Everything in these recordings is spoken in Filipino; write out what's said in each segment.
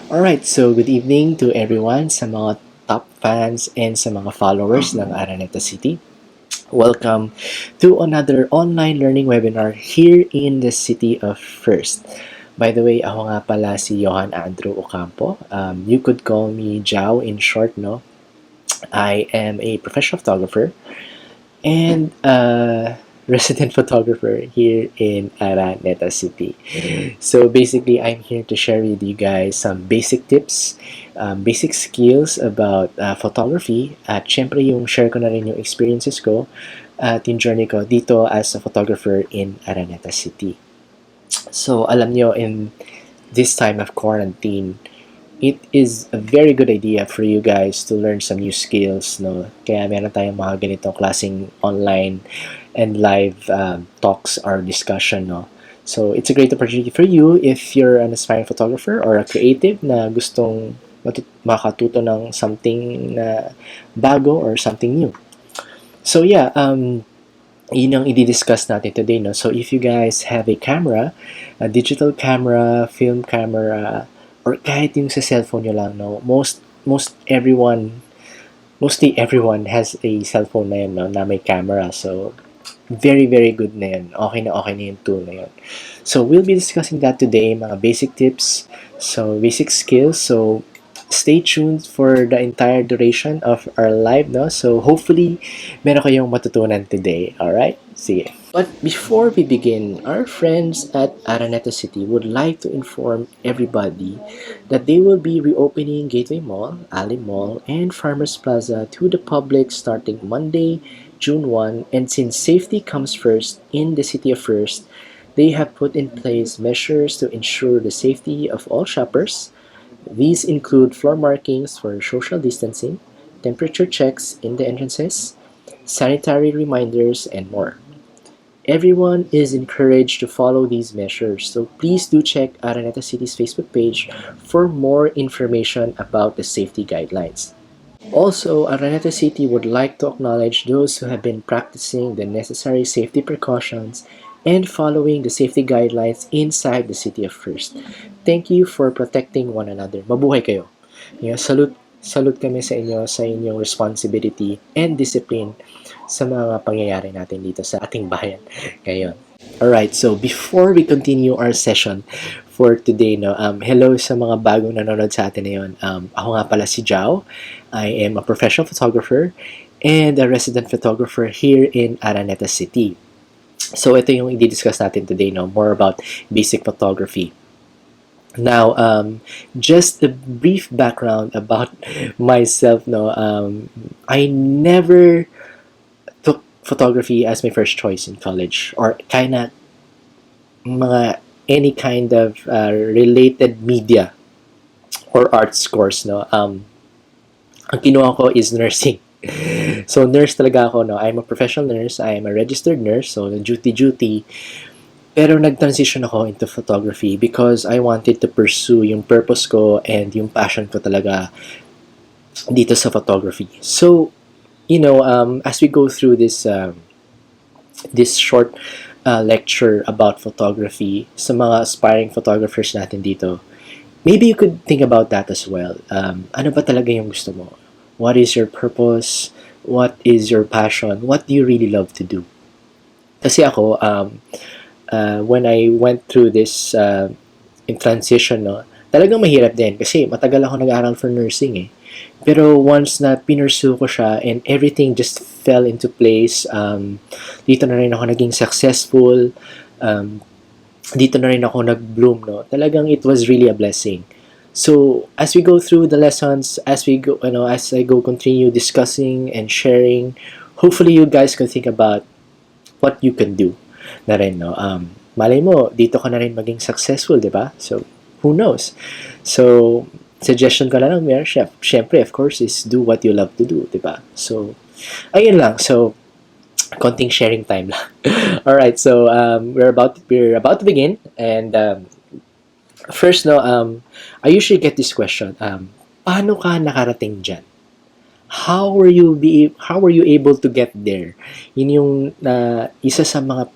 Alright, so good evening to everyone sa mga top fans and sa mga followers ng Araneta City. Welcome to another online learning webinar here in the city of First. By the way, ako nga pala si Johan Andrew Ocampo. You could call me Jao in short, no? I am a professional photographer and resident photographer here in Araneta City. So basically, I'm here to share with you guys some basic tips, basic skills about photography. At syempre yung share ko na rin yung experiences ko at yung journey ko dito as a photographer in Araneta City. So alam nyo, in this time of quarantine, it is a very good idea for you guys to learn some new skills, no? Kaya meron tayong mga ganitong klaseng online and live talks or discussion, no? So, it's a great opportunity for you if you're an aspiring photographer or a creative na gustong makatuto ng something na bago or something new. So, yeah, yun ang i-discuss natin today, no? So, if you guys have a camera, a digital camera, film camera, or kahit yung sa cellphone nyo lang, no? Mostly everyone has a cellphone na yun, no? Na may camera. So, very, very good na yun. Okay na yung tool na yun. So, we'll be discussing that today, mga basic tips, so basic skills. So, stay tuned for the entire duration of our live, no? So, hopefully, meron kayong matutunan today. Alright? Sige. But before we begin, our friends at Araneta City would like to inform everybody that they will be reopening Gateway Mall, Ali Mall, and Farmers Plaza to the public starting Monday, June 1. And since safety comes first in the city of First, they have put in place measures to ensure the safety of all shoppers. These include floor markings for social distancing, temperature checks in the entrances, sanitary reminders, and more. Everyone is encouraged to follow these measures, so please do check Araneta City's Facebook page for more information about the safety guidelines. Also, Araneta City would like to acknowledge those who have been practicing the necessary safety precautions and following the safety guidelines inside the city of First. Thank you for protecting one another. Mabuhay kayo. Salute kami sa inyo sa inyong responsibility and discipline sa mga pangyayari natin dito sa ating bayan ngayon. Alright, so before we continue our session for today, no, hello sa mga bagong nanonood sa atin ngayon. Ako nga pala si Jao. I am a professional photographer and a resident photographer here in Araneta City. So ito yung i-discuss natin today, no, more about basic photography. Now, just a brief background about myself, no, I never took photography as my first choice in college or any kind of related media or arts course, no. Ang kinuha ko is nursing. So, nurse talaga ako, no. I'm a professional nurse. I am a registered nurse, so duty. Pero nag-transition ako into photography because I wanted to pursue yung purpose ko and yung passion ko talaga dito sa photography. So, as we go through this short lecture about photography sa mga aspiring photographers natin dito, maybe you could think about that as well. Ano ba talaga yung gusto mo? What is your purpose? What is your passion? What do you really love to do? Kasi ako, when I went through this in transition, no, talagang mahirap din kasi matagal ako nag-aaral for nursing eh. Pero once na pinursue ko siya and everything just fell into place, dito na rin ako naging successful, dito na rin ako nag-bloom, no. Talagang it was really a blessing. So as we go through the lessons, as I go continue discussing and sharing, hopefully you guys can think about what you can do na rin, no? Malay mo, dito ka na rin maging successful, di ba? So, who knows? So, suggestion ko lang, syempre, of course, is do what you love to do, di ba? So, ayun lang. So, konting sharing time lang. Alright, so, we're about to begin, and first, no, I usually get this question, paano ka nakarating dyan? How were you able to get there? Yun yung isa sa mga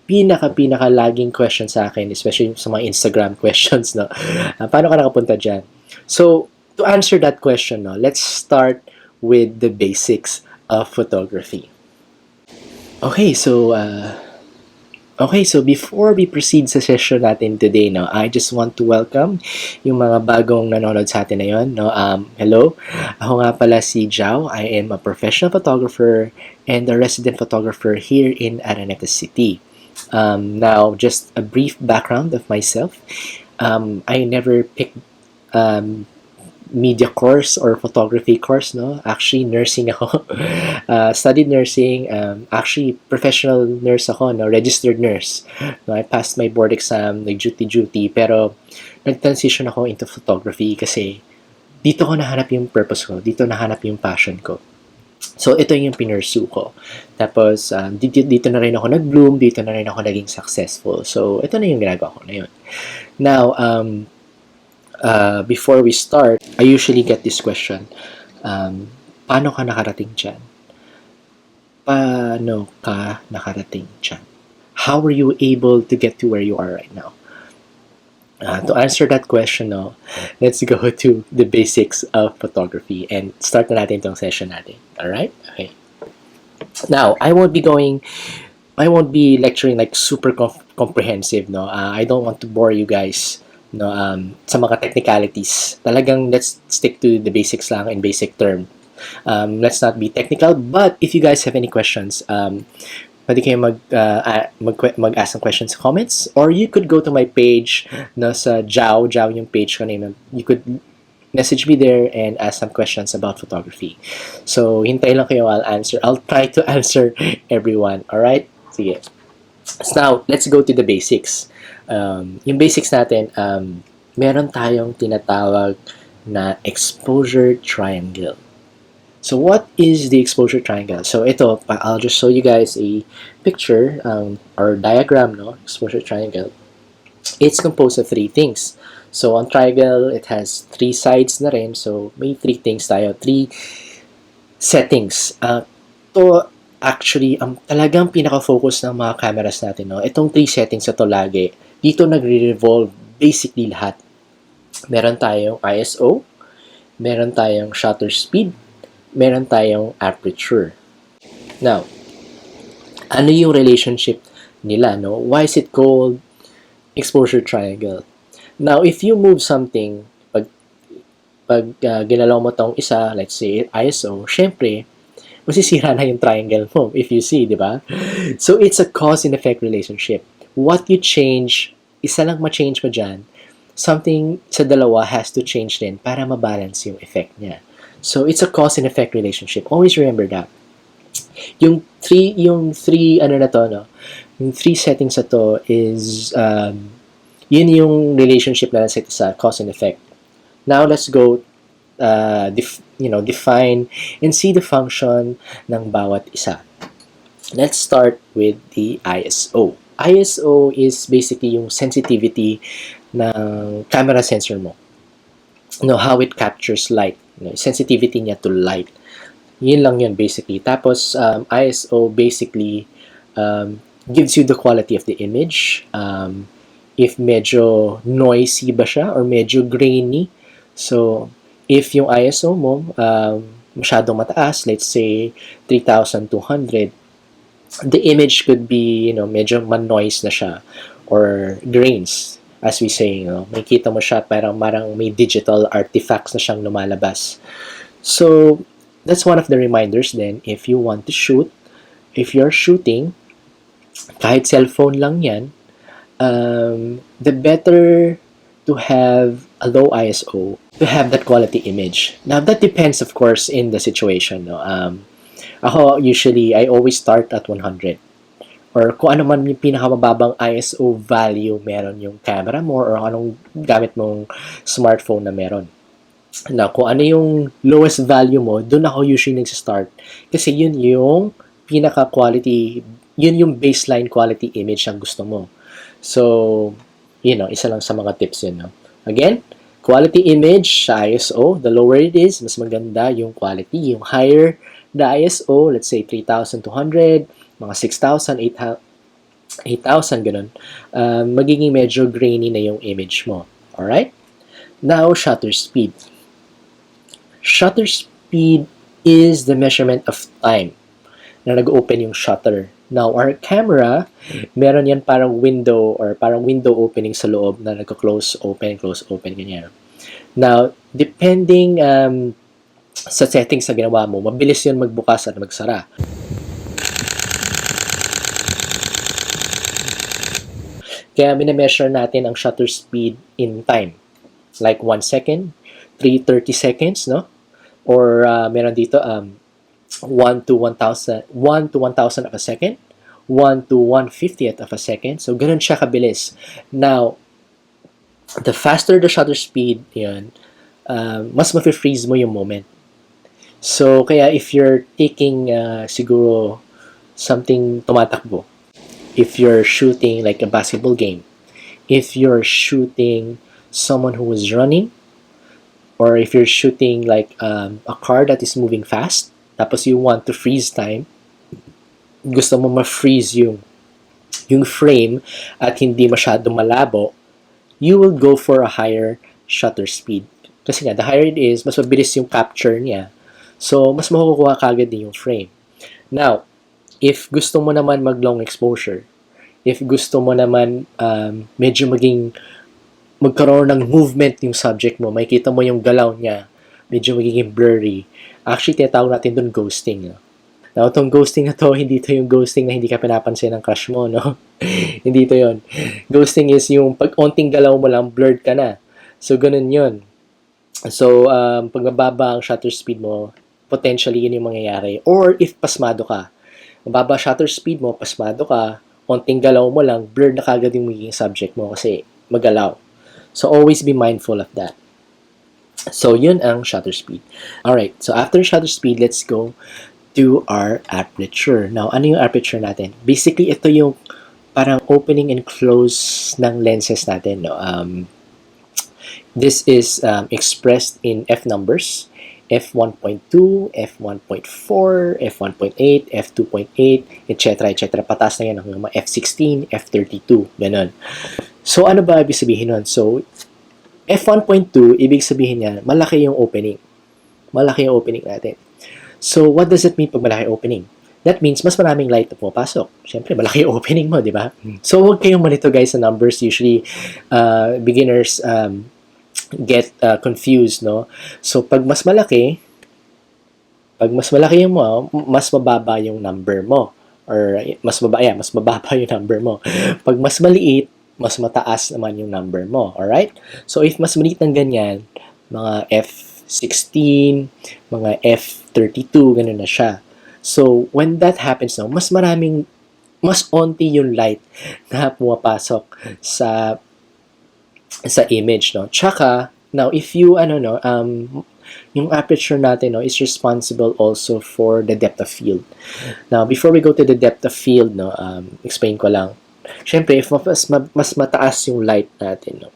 pinaka laging question sa akin, especially sa mga Instagram questions, no? Paano ka nakapunta dyan? So, to answer that question, no, let's start with the basics of photography. Okay, so before we proceed sa session natin today, no, I just want to welcome yung mga bagong nanonood sa atin ngayon, no. Hello, ako nga pala si Jao. I am a professional photographer and a resident photographer here in Araneta City. Now, just a brief background of myself. I never picked media course or photography course, no. Actually, nursing ako. Studied nursing. Actually, professional nurse ako, no, registered nurse. No, I passed my board exam, nag-duty, pero nag-transition ako into photography kasi dito ko nahanap yung purpose ko, dito nahanap yung passion ko. So, ito yung pinursu ko. Tapos, dito na rin ako nag-bloom, dito na rin ako naging successful. So, ito na yung ginagawa ko ngayon. Now, before we start, I usually get this question. Paano ka nakarating dyan? Paano ka nakarating dyan? How were you able to get to where you are right now? To answer that question, no, let's go to the basics of photography and start na natin itong session natin. Alright? Okay. Now, I won't be lecturing like super comprehensive, no. I don't want to bore you guys, no, sa mga technicalities. Talagang let's stick to the basics lang in basic term. Let's not be technical, but if you guys have any questions, pwede kayo mag-ask ng questions sa comments, or you could go to my page, no, sa Jao yung page ko na. You could message me there and ask some questions about photography. So, hintay lang kayo, I'll try to answer everyone. Alright? Sige. So now, let's go to the basics. Yung basics natin, meron tayong tinatawag na exposure triangle. So what is the exposure triangle? So ito, I'll just show you guys a picture or diagram, no? Exposure triangle. It's composed of three things. So on triangle, it has three sides na rin. So may three things tayo, three settings. To actually, talagang pinaka-focus ng mga cameras natin, no? Itong three settings ito lagi. Dito nagre-revolve basically lahat. Meron tayong ISO, meron tayong shutter speed, meron tayong aperture. Now, ano yung relationship nila, no? Why is it called exposure triangle? Now, if you move something, pag ginalaw mo tong isa, let's say ISO, syempre, masisira na yung triangle mo if you see, di ba? So, it's a cause and effect relationship. What you change, isa lang ma-change mo dyan, something sa dalawa has to change din para mabalance yung effect niya. So, it's a cause and effect relationship. Always remember that. Yung three settings na to is, yun yung relationship na nasa sa cause and effect. Now, let's go, define and see the function ng bawat isa. Let's start with the ISO. ISO is basically yung sensitivity ng camera sensor mo. How it captures light. Sensitivity niya to light. Yun lang yun basically. Tapos, ISO basically gives you the quality of the image. If medyo noisy ba siya or medyo grainy. So, if yung ISO mo masyadong mataas, let's say 3,200, the image could be, medyo man-noise na siya or grains. As we say, may kita mo siya parang may digital artifacts na siyang lumalabas. So, that's one of the reminders then if you want to shoot, if you're shooting, kahit cellphone lang yan, the better to have a low ISO to have that quality image. Now, that depends, of course, in the situation. Ako, usually, I always start at 100. Or kung ano man yung pinakamababang ISO value meron yung camera mo or anong gamit mong smartphone na meron. Na kung ano yung lowest value mo, doon ako usually nag-start. Kasi yun yung pinaka-quality, yun yung baseline quality image ang gusto mo. So, isa lang sa mga tips yun. Again, quality image sa ISO, the lower it is, mas maganda yung quality. Yung higher the ISO, let's say 3,200, mga 6,000, 8,000, ganun. Magiging medyo grainy na yung image mo. Alright? Now, shutter speed. Shutter speed is the measurement of time na nag-open yung shutter. Now, our camera, meron yan parang window or parang window opening sa loob na nagko-close open, ganyan. Now, depending sa settings na ginawa mo, mabilis yun magbukas at magsara. Kaya minemeasure natin ang shutter speed in time. Like 1 second, 330 seconds, no? Or meron dito 1 to 1,000 of a second, 1 to 1/50th of a second. So, ganun siya kabilis. Now, the faster the shutter speed, yun, mas ma-freeze mo yung moment. So, kaya if you're taking siguro something tumatakbo, if you're shooting like a basketball game, if you're shooting someone who is running, or if you're shooting like a car that is moving fast, tapos you want to freeze time, gusto mo ma-freeze yung frame at hindi masyado malabo, you will go for a higher shutter speed. Kasi nga, the higher it is, mas mabilis yung capture niya. So, mas makukuha kagad din yung frame. Now, if gusto mo naman mag-long exposure, if gusto mo naman medyo magkaroon ng movement yung subject mo, makikita mo yung galaw niya, medyo magiging blurry. Actually, tinatawag natin doon ghosting. Now, itong ghosting na to, hindi to yung ghosting na hindi ka pinapansin ng crush mo, no? Hindi to yun. Ghosting is yung pag onting galaw mo lang, blurred ka na. So, ganun yun. So, pag mababa ang shutter speed mo, potentially yun yung mangyayari. Or if pasmado ka, mababa shutter speed mo, pasmado ka, onting galaw mo lang, blurred na kagad yung magiging subject mo kasi magalaw. So, always be mindful of that. So, yun ang shutter speed. Alright, so after shutter speed, let's go to our aperture. Now, ano yung aperture natin? Basically, ito yung parang opening and close ng lenses natin. No? This is expressed in F numbers. F1.2, F1.4, F1.8, F2.8, etc. Pataas na yan hanggang mga F16, F32, ganun. So, ano ba ibig sabihin nun? So, F1.2, ibig sabihin niya, malaki yung opening. Malaki yung opening natin. So, what does it mean pag malaki opening? That means, mas maraming light na pumapasok. Siyempre, malaki yung opening mo, di ba? So, huwag kayong malito guys sa numbers. Usually, beginners get confused, no? So, pag mas malaki yung mo, mas mababa yung number mo. Or, mas mababa yung number mo. Pag mas maliit, mas mataas naman yung number mo. Alright? So, if mas maliit ng ganyan, mga F16, mga F32, ganun na siya. So, when that happens, no, mas onti yung light na pumapasok sa image, no. Tsaka, now, if you, yung aperture natin, no, is responsible also for the depth of field. Now, before we go to the depth of field, no, explain ko lang. Siyempre, if mas mataas yung light natin, no,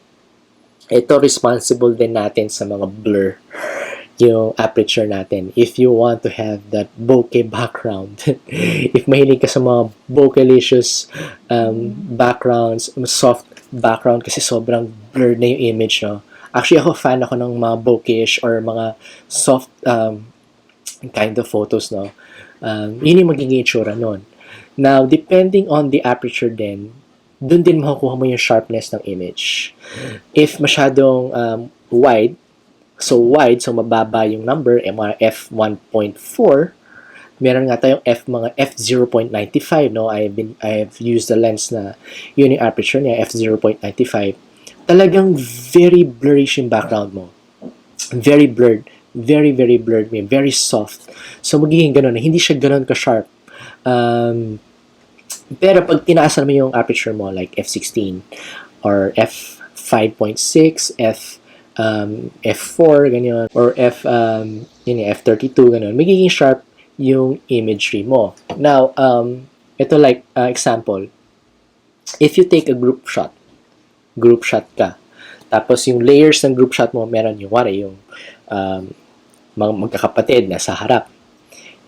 ito responsible din natin sa mga blur yung aperture natin. If you want to have that bokeh background, if mahilig ka sa mga bokeh-licious backgrounds, soft background kasi sobrang blurred na yung image, no? Actually, fan ako ng mga bokehish or mga soft kind of photos, no? Yun yung magiging itsura nun. Now, depending on the aperture din, dun din makukuha mo yung sharpness ng image. If masyadong wide, so mababa yung number, mga F1.4, meron nga tayong mga F0.95, no? I've used the lens na yun yung aperture niya, F0.95. Talagang very blurry yung background mo. Very blurred. Very, very blurred. Very soft. So, magiging ganun. Hindi siya ganun ka-sharp. Pero pag tinaasan mo yung aperture mo, like F16 or F5.6, F4, ganyan, or F32, ganun, magiging sharp yung imagery mo. Now, ito like example, if you take a group shot ka, tapos yung layers ng group shot mo, meron yung mga magkakapatid na sa harap,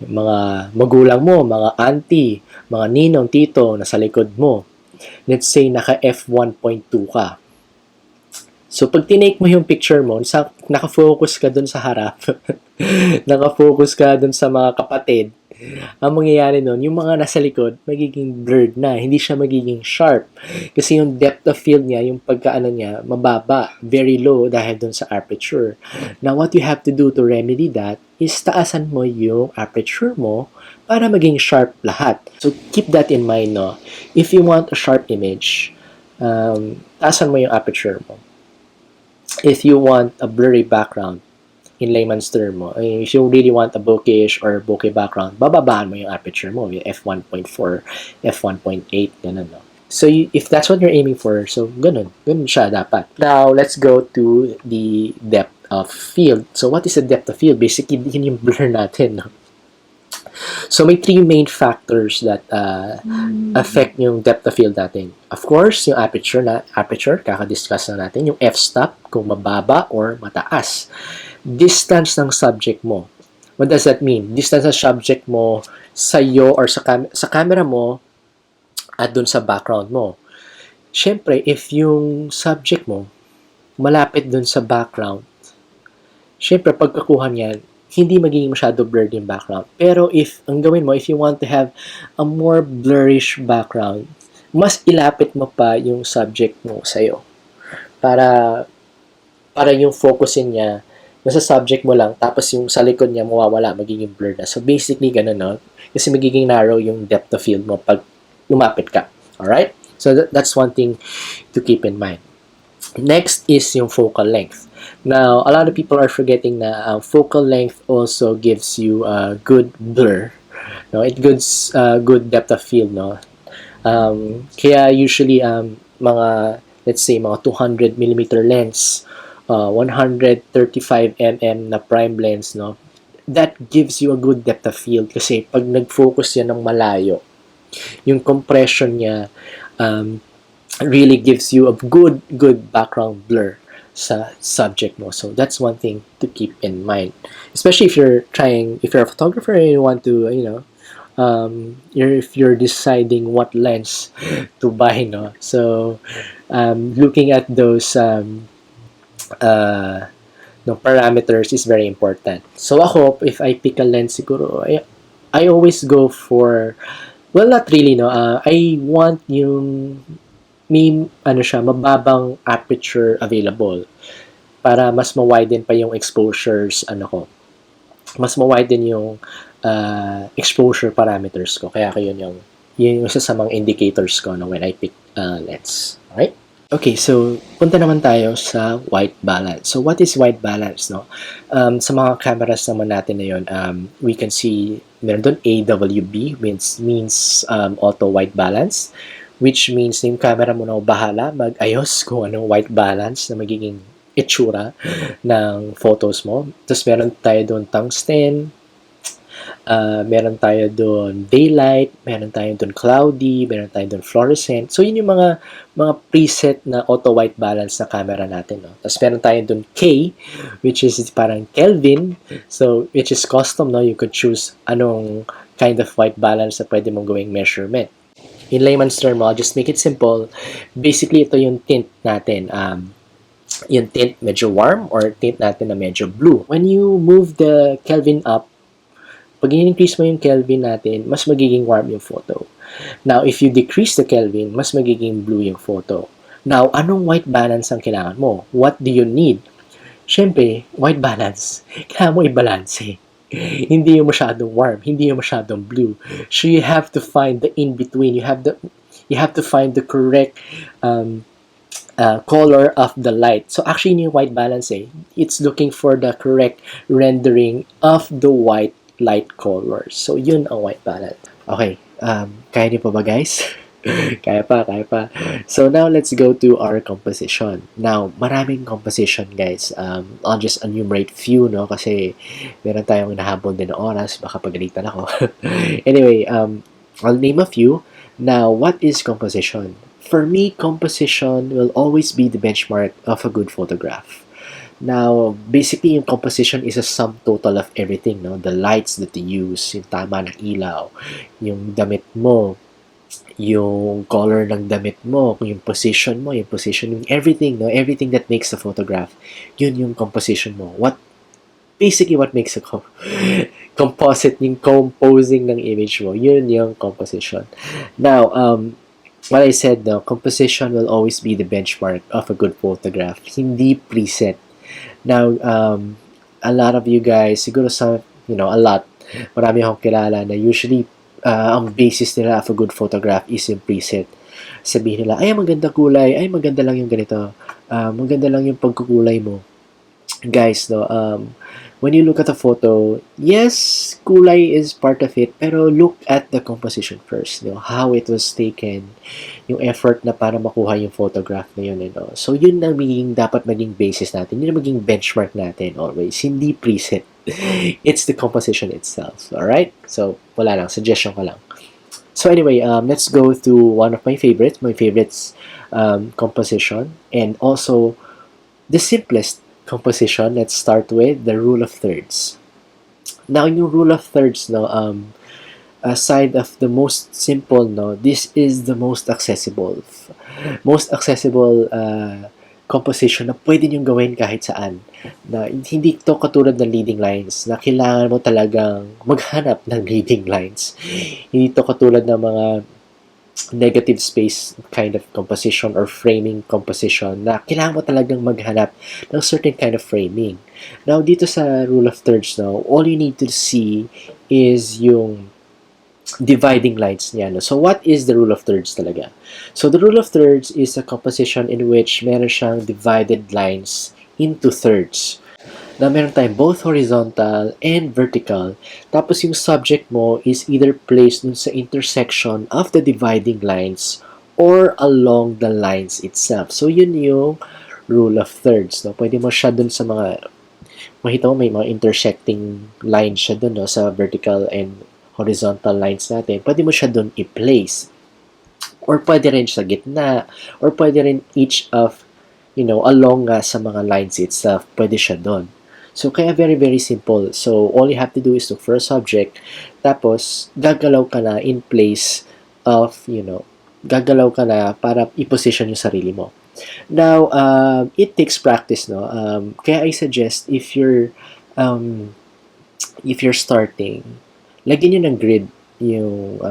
yung mga magulang mo, mga auntie, mga ninong, tito na sa likod mo. let's say naka f1.2 ka. So, pag tinake mo yung picture mo, nakafocus ka dun sa harap, nakafocus ka dun sa mga kapatid, ang mangyayari nun, yung mga nasa likod, magiging blurred na. Hindi siya magiging sharp. Kasi yung depth of field niya, yung pagkaano niya, mababa, very low dahil dun sa aperture. Now, what you have to do to remedy that is taasan mo yung aperture mo para maging sharp lahat. So, keep that in mind, no? If you want a sharp image, taasan mo yung aperture mo. If you want a blurry background, in layman's term mo, if you really want a bokeh or bokeh background, bababaan mo yung aperture mo, yung f1.4, f1.8, ganun, no? So, if that's what you're aiming for, so ganun siya dapat. Now, let's go to the depth of field. So, what is the depth of field? Basically, yun yung blur natin, no? So, may three main factors that affect yung depth of field natin. Of course, yung aperture, kaka-discuss na natin. Yung f-stop, kung mababa or mataas. Distance ng subject mo. What does that mean? Distance ng subject mo sa iyo or sa camera mo at dun sa background mo. Siyempre, if yung subject mo malapit dun sa background, siyempre, pagkakuha niyan, hindi magiging masyado blurred yung background. Pero if, ang gawin mo, if you want to have a more blurrish background, mas ilapit mo pa yung subject mo sa'yo. Para yung focusin niya, nasa subject mo lang, tapos yung sa likod niya mawawala, magiging blurred na. So basically, ganun, no? Kasi magiging narrow yung depth of field mo pag lumapit ka. Alright? So that's one thing to keep in mind. Next is yung focal length. Now, a lot of people are forgetting na focal length also gives you a good blur. No, it gives good depth of field, no. Kaya usually mga, let's say, mga 200 millimeter lens, 135 mm na prime lens, no, that gives you a good depth of field kasi pag nag-focus yan ng malayo, yung compression niya really gives you a good background blur sa subject mo. So that's one thing to keep in mind, especially if you're a photographer and you want to, if you're deciding what lens to buy, no. So looking at those no, parameters is very important. So ako, if I pick a lens, siguro I always go for, well, not really, no. I want yung may mababang aperture available para mas ma-widen pa yung exposures, mas ma-widen yung exposure parameters ko. Kaya yun yung isa sa mga indicators ko when I pick lens. Alright? Okay, so punta naman tayo sa white balance. So what is white balance, no? Sa mga cameras naman natin na yun, we can see meron doon AWB, means auto white balance, which means yung camera mo na bahala mag-ayos kung anong white balance na magiging itsura ng photos mo. Tapos meron tayo doon tungsten, meron tayo doon daylight, meron tayo doon cloudy, meron tayo doon fluorescent. So yun yung mga preset na auto white balance na camera natin, no? Tapos meron tayo doon K, which is parang Kelvin, so which is custom, no? You could choose anong kind of white balance na pwede mong gawing measurement. In layman's term, I'll just make it simple. Basically, ito yung tint natin. Yung tint medyo warm or tint natin na medyo blue. When you move the Kelvin up, pag in-increase mo yung Kelvin natin, mas magiging warm yung photo. Now, if you decrease the Kelvin, mas magiging blue yung photo. Now, anong white balance ang kailangan mo? What do you need? Siyempre, white balance. Kailangan mo i-balance eh. Hindi yung masyadong warm, hindi yung masyadong blue. So you have to find the in-between. You have to find the correct color of the light. So actually, yung white balance it's looking for the correct rendering of the white light colors. So yun ang white balance. Okay, kaya niyo pa ba, guys? Kaya pa. So now let's go to our composition. Now, maraming composition, guys. I'll just enumerate few, no? Kasi meron tayong nahabol din na oras. Baka pagalitan ako. Anyway, I'll name a few. Now, what is composition? For me, composition will always be the benchmark of a good photograph. Now, basically, yung composition is a sum total of everything, no? The lights that you use, yung tama ng ilaw, yung damit mo, yung color ng damit mo, yung position mo, yung positioning, everything, no? Everything that makes a photograph, yun yung composition mo. Basically, what makes a composite, yung composing ng image mo, yun yung composition. Now, what I said, no, composition will always be the benchmark of a good photograph, hindi preset. Now, a lot of you guys, siguro a lot, marami akong kilala na usually, ang basis nila of a good photograph is yung preset. Sabihin nila, ay, maganda kulay, ay, maganda lang yung ganito, maganda lang yung pagkukulay mo. Guys, no, when you look at a photo, yes, kulay is part of it, pero look at the composition first, no, how it was taken, yung effort na para makuha yung photograph na yun, no. So, yun ang dapat maging basis natin, yun ang maging benchmark natin always, hindi preset. It's the composition itself, alright? So, wala lang, suggestion ko lang. So anyway, let's go to one of my favorites. My favorite's composition, and also the simplest composition. Let's start with the rule of thirds. Now, yung rule of thirds, no, aside of the most simple, no, this is the most accessible. Most accessible composition na pwede niyong gawin kahit saan. Na hindi to katulad ng leading lines na kailangan mo talagang maghanap ng leading lines. Hindi to katulad ng mga negative space kind of composition or framing composition na kailangan mo talagang maghanap ng certain kind of framing. Now, dito sa rule of thirds, no, all you need to see is yung dividing lines niya. No? So, what is the rule of thirds talaga? So, the rule of thirds is a composition in which meron siyang divided lines into thirds. Na meron tayong both horizontal and vertical. Tapos, yung subject mo is either placed dun sa intersection of the dividing lines or along the lines itself. So, yun yung rule of thirds. No? Pwede mo siya dun sa makita mo may mga intersecting lines siya dun, no? Sa vertical and horizontal lines natin, pwede mo siya doon i-place. Or pwede rin sa gitna. Or pwede rin each of, along sa mga lines itself, pwede siya doon. So, kaya very, very simple. So, all you have to do is look for a subject, tapos, gagalaw ka na in place of, gagalaw ka na para i-position yung sarili mo. Now, it takes practice, no? Kaya I suggest, if you're starting, lagyan nyo ng grid yung,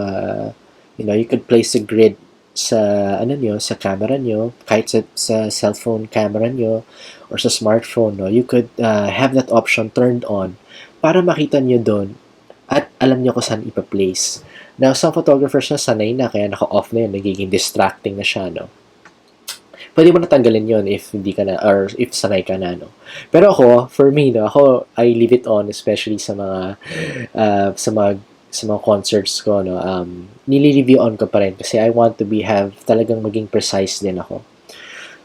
you could place a grid sa, sa camera nyo, kahit sa cellphone camera nyo, or sa smartphone, no? You could have that option turned on para makita nyo doon at alam nyo kung saan ipa-place. Now, some photographers na sanay na, kaya naka-off na yun, nagiging distracting na siya, no? Pwede mo natanggalin yon if hindi ka na, or if sanay ka na, no? Pero ako, for me, no, I leave it on, especially sa mga, sa mga concerts ko, no, nili-review on ko pa rin kasi I want to have talagang maging precise din ako.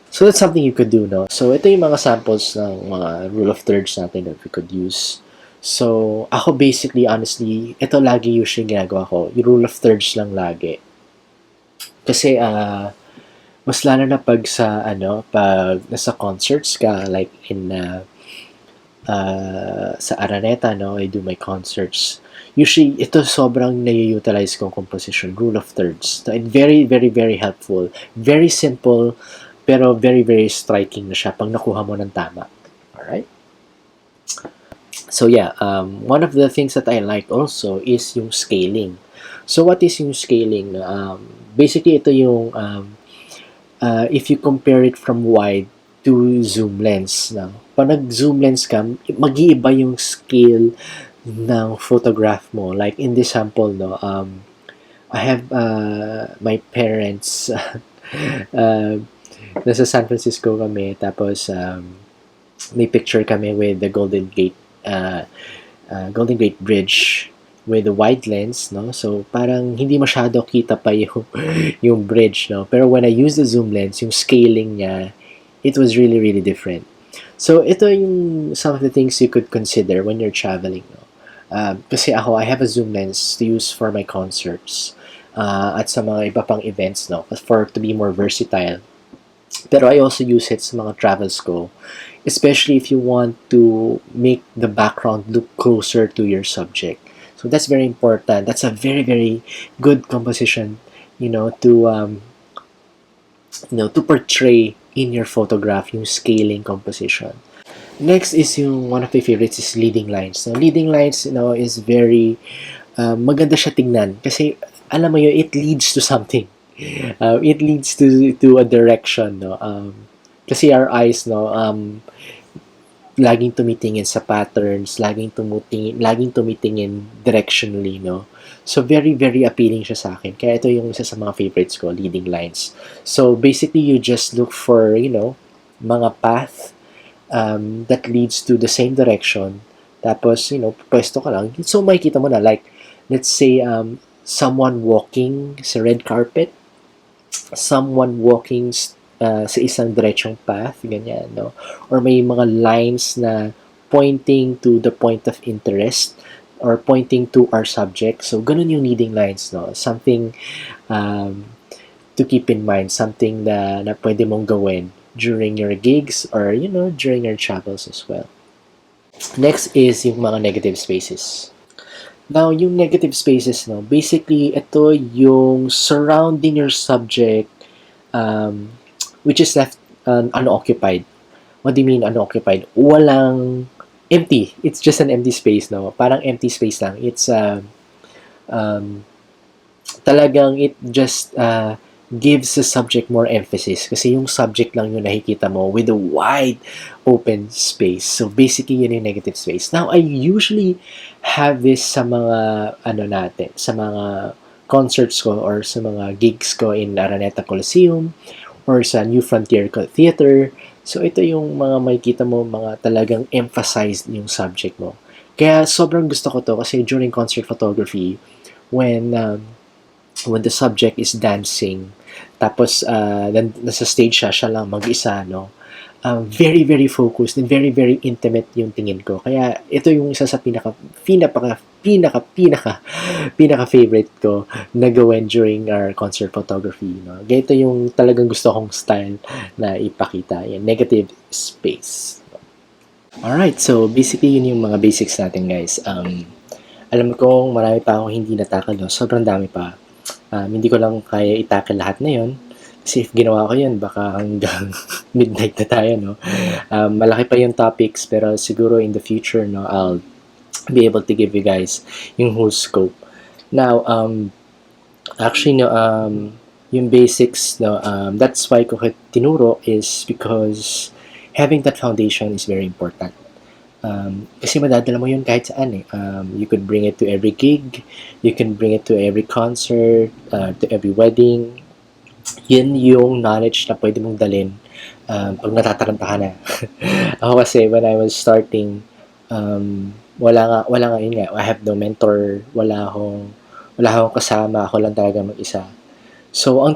So, that's something you could do, no? So, ito yung mga samples ng mga rule of thirds natin that we could use. So, ako basically, honestly, ito lagi usually ginagawa ko. Yung rule of thirds lang lagi. Kasi, mas lalo na pag pag nasa concerts ka, like in, sa Araneta, no, I do my concerts. Usually, ito sobrang na-utilize kong composition, rule of thirds. So, very, very, very helpful. Very simple, pero very, very striking na siya pag nakuha mo ng tama. Alright? So, yeah, one of the things that I like also is yung scaling. So, what is yung scaling? Basically, ito yung, if you compare it from wide to zoom lens. Now, pag nag-zoom lens ka, mag-iiba yung scale ng photograph mo. Like in this sample, no, I have my parents, nasa San Francisco kami, tapos may picture kami with the Golden Gate Bridge with the wide lens, no? So, parang hindi masyado kita pa yung bridge, no? Pero when I use the zoom lens, yung scaling niya, it was really, really different. So, ito yung some of the things you could consider when you're traveling, no? Kasi ako, I have a zoom lens to use for my concerts at sa mga iba pang events, no? To be more versatile. Pero I also use it sa mga travels ko, especially if you want to make the background look closer to your subject. So that's very important. That's a very, very good composition to portray in your photograph yung scaling composition. Next is yung one of my favorites is leading lines. So leading lines, is very maganda siya tingnan kasi alam mo yun, it leads to something. It leads to a direction, no. Kasi our eyes, no, laging tumitingin sa patterns, laging tumitingin directionally, no. So very very appealing siya sa akin. Kaya ito yung isa sa mga favorites ko, leading lines. So basically you just look for, mga path that leads to the same direction. Tapos, pwesto ka lang. So makikita mo na, like, let's say someone walking sa red carpet, someone walking sa isang diretsong path, ganyan, no? Or may mga lines na pointing to the point of interest or pointing to our subject. So, ganun yung leading lines, no? Something to keep in mind, something na pwede mong gawin during your gigs or, during your travels as well. Next is yung mga negative spaces. Now, yung negative spaces, no, basically, ito yung surrounding your subject, which is left unoccupied. What do you mean unoccupied? Walang empty. It's just an empty space, no? Parang empty space lang. It's, talagang it just gives the subject more emphasis kasi yung subject lang yung nakikita mo with a wide open space. So basically, yun yung negative space. Now, I usually have this sa mga sa mga concerts ko or sa mga gigs ko in Araneta Coliseum or sa New Frontier Theater. So ito yung mga makikita mo, mga talagang emphasized yung subject mo. Kaya sobrang gusto ko to kasi during concert photography, when the subject is dancing, tapos nasa stage siya lang mag-isa, no? Very, very focused and very, very intimate yung tingin ko. Kaya ito yung isa sa pinaka favorite ko na gawin during our concert photography, no? Kaya ito yung talagang gusto kong style na ipakita, yung negative space. Alright, so basically yun yung mga basics natin, guys. Alam ko marami pa akong hindi natakal, no? Sobrang dami pa. Hindi ko lang kaya itakal lahat na yun. Kasi if ginawa ko yun, baka hanggang midnight na tayo, no? Malaki pa yung topics, pero siguro in the future, no, I'll be able to give you guys yung whole scope. Now, actually, no, yung basics, no, that's why ko tinuro is because having that foundation is very important. Kasi madadala mo yun kahit saan eh. You could bring it to every gig, you can bring it to every concert, to every wedding. Yun yung knowledge na pwede mong dalhin pag natataranta ka na. Ako kasi when I was starting, wala nga yun nga. I have no mentor, wala akong kasama, ako lang talaga mag-isa. So ang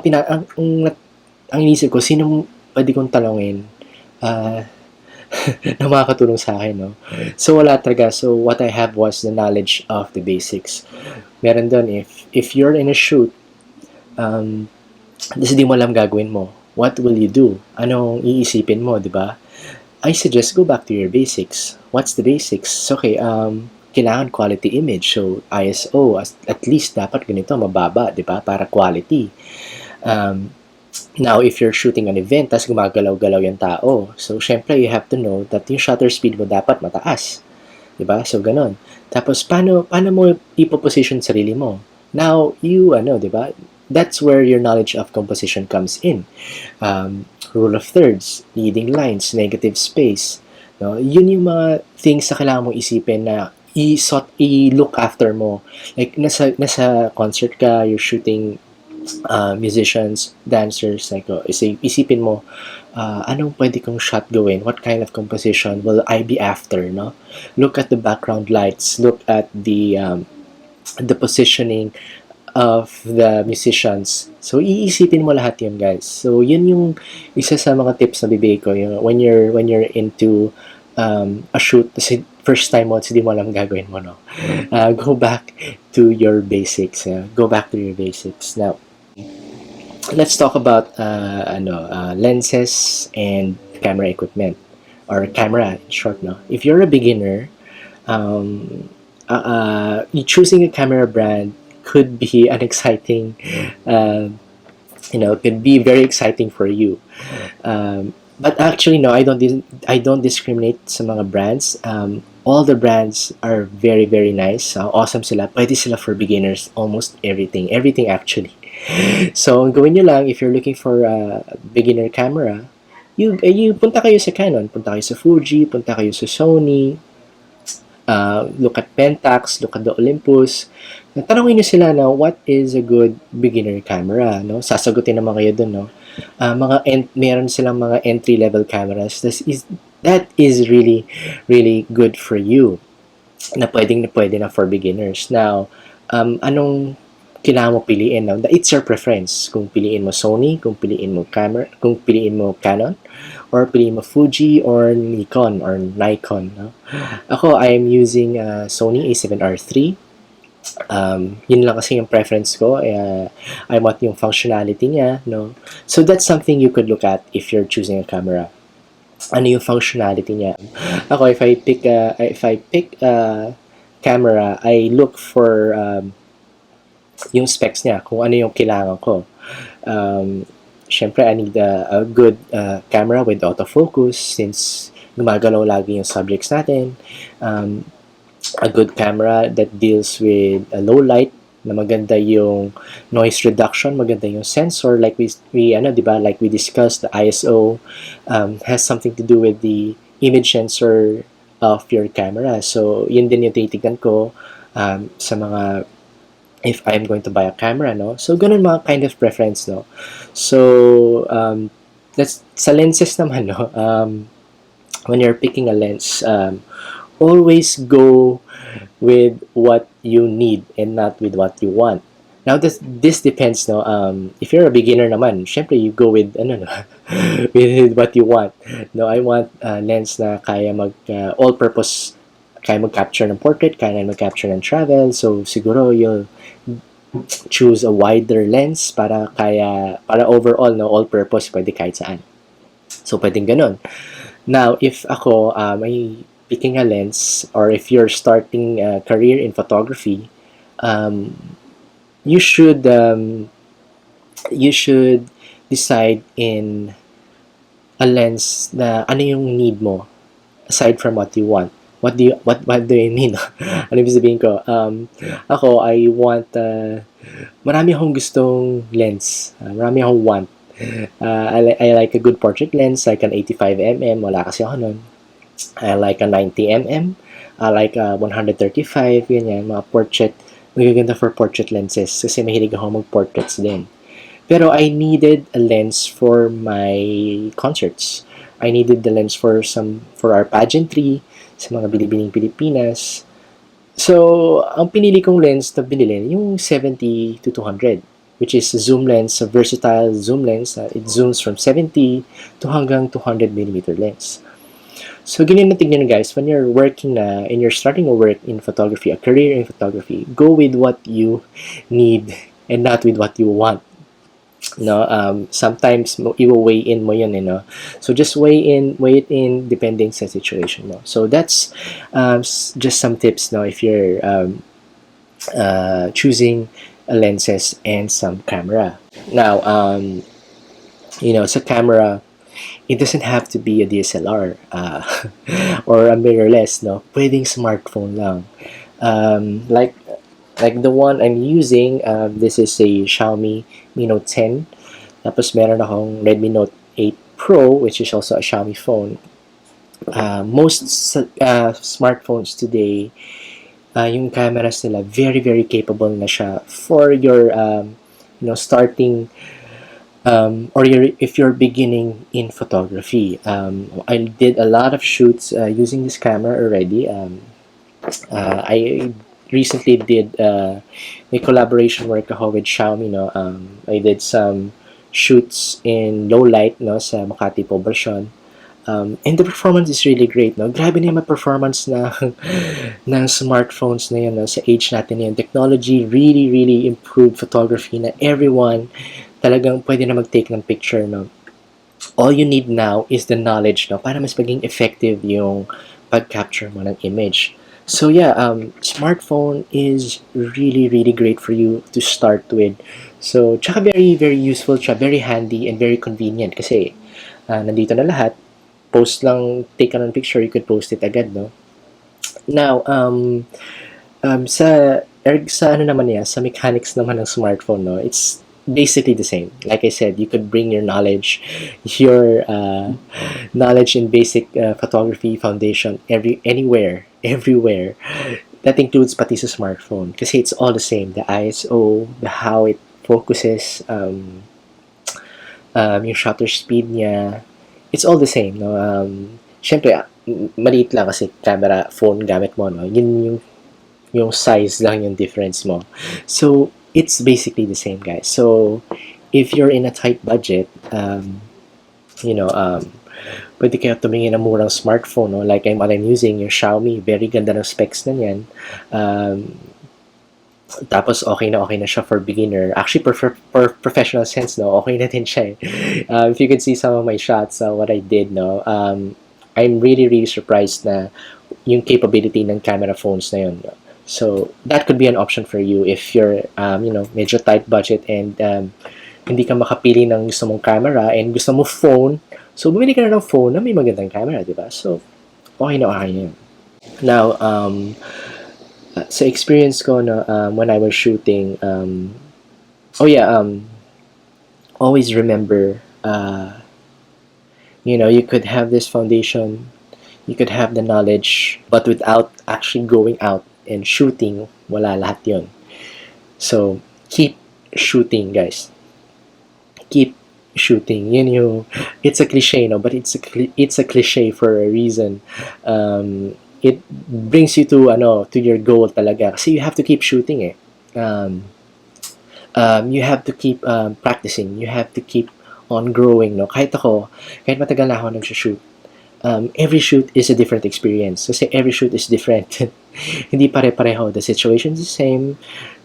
inisip ko, sino pwede kong talungin na makakatulong sa akin, no? So, wala talaga. So, what I have was the knowledge of the basics. Meron doon, if you're in a shoot, kasi di mo alam gagawin mo, what will you do? Anong iisipin mo, di ba? I suggest go back to your basics. What's the basics? Okay, kailangan quality image. So, ISO, at least dapat ganito, mababa, di ba? Para quality. Now, if you're shooting an event, tas gumagalaw-galaw yung tao, so, syempre, you have to know that yung shutter speed mo dapat mataas. Diba? So, ganon. Tapos, paano mo ipoposition sarili mo? Now, diba? That's where your knowledge of composition comes in. Rule of thirds, leading lines, negative space. No? Yun yung mga things na kailangan mong isipin na i-look after mo. Like, nasa concert ka, you're shooting musicians, dancers, like, isipin mo, anong pwede kong shot gawin? What kind of composition will I be after, no? Look at the background lights, look at the positioning of the musicians. So, iisipin mo lahat yun, guys. So, yun yung isa sa mga tips na bibigay ko. When you're into a shoot, kasi first time mo, hindi mo alam gagawin mo, no? Go back to your basics. Go back to your basics. Now, let's talk about lenses and camera equipment, or camera in short, no? If you're a beginner, choosing a camera brand could be an exciting, could be very exciting for you. But actually, no, I don't discriminate sa mga brands. All the brands are very, very nice. Awesome sila. Pwede sila for beginners. Almost everything. Everything actually. So, ang gawin nyo lang, if you're looking for a beginner camera, you punta kayo sa Canon, punta kayo sa Fuji, punta kayo sa Sony, look at Pentax, look at the Olympus. Tanongin nyo sila na what is a good beginner camera, no? Sasagutin naman kayo dun, no? Meron silang mga entry-level cameras. That is really, really good for you. Na pwede na for beginners. Now, anong kailangan mo piliin? No? It's your preference. Kung piliin mo Sony, kung piliin mo Canon, or piliin mo Fuji, or Nikon, or Nikon. No? Ako, I'm using Sony A7R III. Yun lang kasi yung preference ko. I want yung functionality niya. No? So, that's something you could look at if you're choosing a camera. Ano yung functionality niya? Ako, if I pick a camera, I look for yung specs niya, kung ano yung kailangan ko. Syempre, I need a good camera with autofocus since gumagalaw lagi yung subjects natin. A good camera that deals with low light, na maganda yung noise reduction, maganda yung sensor, like we diba, like we discussed, the ISO has something to do with the image sensor of your camera. So, yun din yung tinitignan ko sa mga if I'm going to buy a camera, no? So, ganun mga kind of preference, no? So, that's sa lenses naman, no? When you're picking a lens, always go with what you need and not with what you want. Now, this depends, no? If you're a beginner naman, syempre you go with, with what you want. No, I want a lens na kaya all-purpose, kaya mag-capture ng portrait, kaya mag-capture ng travel. So, siguro you'll choose a wider lens para overall, no, all-purpose, pwede kahit saan. So, pwedeng ganun. Now, if ako, may picking a lens, or if you're starting a career in photography, you should decide in a lens na ano yung need mo aside from what you want. What do you mean? Ano ibig sabihin ko? Ako, I want marami akong gustong lens. Marami akong want. I like a good portrait lens, like an 85mm. Wala kasi ako nun. I like a 90mm. I like a 135. Ganyan, mga portrait. Magaganda for portrait lenses kasi mahilig ako mag-portraits din. Pero I needed a lens for my concerts. I needed the lens for our pageantry, sa mga bilibining Pilipinas. So, ang pinili kong lens na binili, yung 70-200, which is a zoom lens, a versatile zoom lens. It zooms from 70 to hanggang 200mm lens. So, ganyan na tignan guys, when you're working na, and you're starting a work in photography, a career in photography, go with what you need and not with what you want. No, sometimes i-weigh in mo yun, so just weigh it in depending sa situation mo. So that's just some tips, no, if you're choosing lenses and some camera. Now, sa camera, it doesn't have to be a DSLR or a mirrorless, no, pwedeng smartphone lang. Like the one I'm using, this is a Xiaomi Mi Note 10. Tapos meron akong Redmi Note 8 Pro, which is also a Xiaomi phone. Most smartphones today, yung cameras nila, very, very capable na siya for your, starting, if you're beginning in photography. I did a lot of shoots using this camera already. I recently did a collaboration work ako with Xiaomi, no. I did some shoots in low light, no, sa Makati Poblacion. And the performance is really great, no. Grabe na yung performance ng smartphones na yun, no, sa age natin yun. Technology really, really improved photography na everyone talagang pwede na mag-take ng picture, no. All you need now is the knowledge, no, para mas maging effective yung pag-capture mo ng image. So yeah, smartphone is really really great for you to start with. So tsaka very very useful siya, very handy and very convenient kasi nandito na lahat. Post lang, take ka ng picture, you could post it agad, no? Now, sa ano naman niya, sa mechanics naman ng smartphone, no, it's basically the same. Like I said, you could bring your knowledge, your knowledge in basic photography foundation anywhere, everywhere. That includes pati sa smartphone kasi it's all the same. The ISO, the how it focuses, yung shutter speed niya, it's all the same. No? Siyempre, maliit lang kasi camera, phone gamit mo. No? Yun yung size lang yung difference mo. So, it's basically the same, guys. So, if you're in a tight budget, you know, pwede kayo tumingin ng murang smartphone, no? Like what I'm using, yung Xiaomi, very ganda ng specs na yan. Tapos okay na siya for beginner. Actually, for professional sense, no, okay na din siya. If you could see some of my shots, what I did, no, I'm really really surprised na yung capability ng camera phones na yun. No? So that could be an option for you if you're, medyo tight budget and hindi ka makapili ng gusto mong camera and gusto mo phone. So bumili ka na ng phone na may magandang camera, di ba? So okay na yun. Now, sa experience ko no, when I was shooting, always remember, you could have this foundation, you could have the knowledge, but without actually going out and shooting, wala lahat yun. So, keep shooting, guys. Keep shooting. It's a cliche, no? But it's a cliche for a reason. It brings you to your goal talaga. Kasi you have to keep shooting eh. You have to keep practicing. You have to keep on growing, no? Kahit matagal na ako nag-shoot, every shoot is a different experience. Kasi every shoot is different. Hindi pare-pareho. The situation is the same.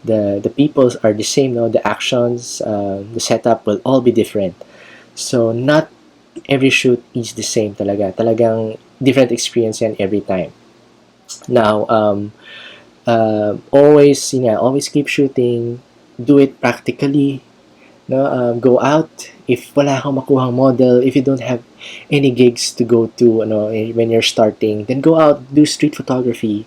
The people are the same, no? The actions, the setup will all be different. So, not every shoot is the same talaga. Talagang different experience yan every time. Now, always keep shooting. Do it practically. No, go out. If wala kang makuhang model, if you don't have any gigs to go to, when you're starting, then go out, do street photography.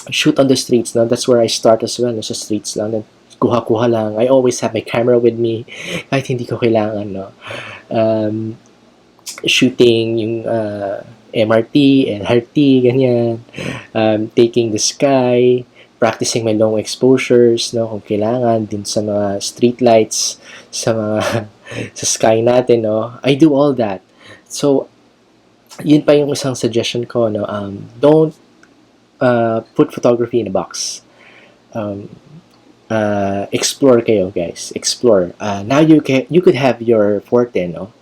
Shoot on the streets. No, that's where I start as well. Sa streets lang. Then, kuha-kuha lang. I always have my camera with me. Kahit hindi ko kailangan, no. Shooting yung MRT, LRT, ganyan. Taking the sky, practicing my long exposures, no, kung kailangan, din sa mga street lights, sa mga sa sky natin, no. I do all that. So, yun pa yung isang suggestion ko, no. Don't put photography in a box. Explore kayo, guys. Explore. Now you could have your forte, no.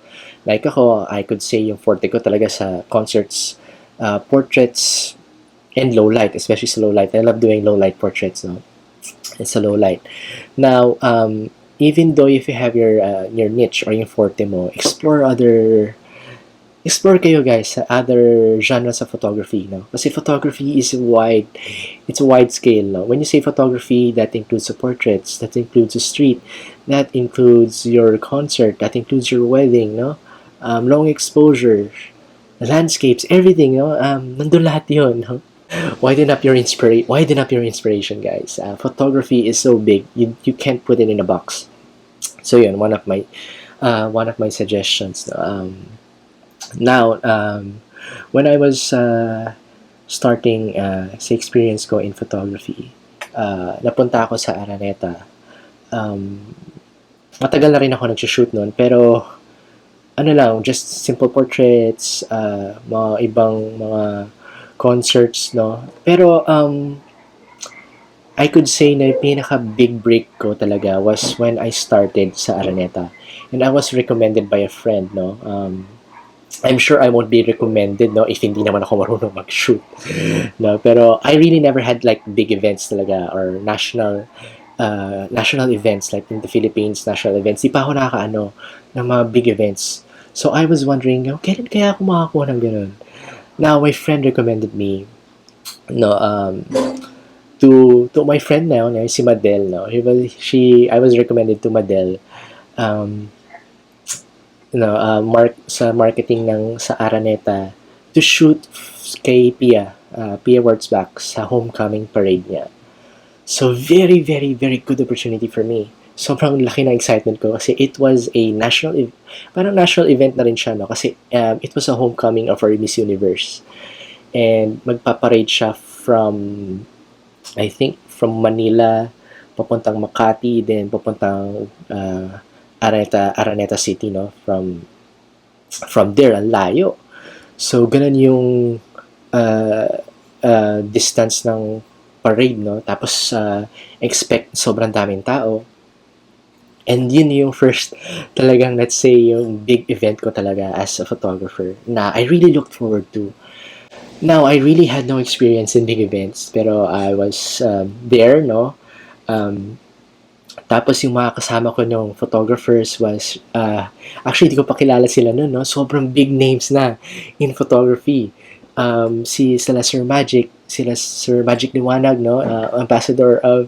Like ako, I could say yung forte ko talaga sa concerts, portraits, and low light, especially sa low light. I love doing low light portraits, no. It's a low light. Now, even though if you have your niche or yung forte mo, explore kayo, guys, sa other genres of photography, no? Kasi photography is it's a wide scale, no? When you say photography, that includes the portraits, that includes the street, that includes your concert, that includes your wedding, no? Long exposure, landscapes, everything, no? Nandun lahat yun, no? Widen up your inspiration, guys. Photography is so big, you can't put it in a box. So yun, one of my suggestions. Now, when I was starting sa experience ko in photography, napunta ako sa Araneta. Matagal na rin ako nag-shoot noon, pero just simple portraits, mga ibang mga concerts, no? Pero I could say na yung pinaka big break ko talaga was when I started sa Araneta. And I was recommended by a friend, no? I'm sure I won't be recommended, no, if hindi naman ako marunong mag-shoot. No, pero I really never had like big events talaga or national events like in the Philippines, national events. Di pa ako nakakaano ng mga big events. So I was wondering, kailan kaya ako makakuha ng ganun? Now, my friend recommended me no, to my friend now, no, si Madel, no, I was recommended to Madel, um, sa marketing ng sa Araneta to shoot kay Pia Wurtzbach sa homecoming parade niya. So very, very, very good opportunity for me. Sobrang laki ng excitement ko kasi it was a parang national event na rin siya, no? Kasi it was a homecoming of our Miss Universe. And magpaparade siya I think, from Manila, papuntang Makati, then papuntang Araneta City, no? From there, ang layo. So, ganun yung uh, distance ng parade, no? Tapos, expect sobrang daming tao. And yun yung first talagang, let's say, yung big event ko talaga as a photographer na I really looked forward to. Now, I really had no experience in big events, pero I was there, no? Um, Tapos yung mga kasama ko ng photographers was, actually, di ko pa kilala sila nun, no? Sobrang big names na in photography. Sila Sir Magic Liwanag, no? Ambassador of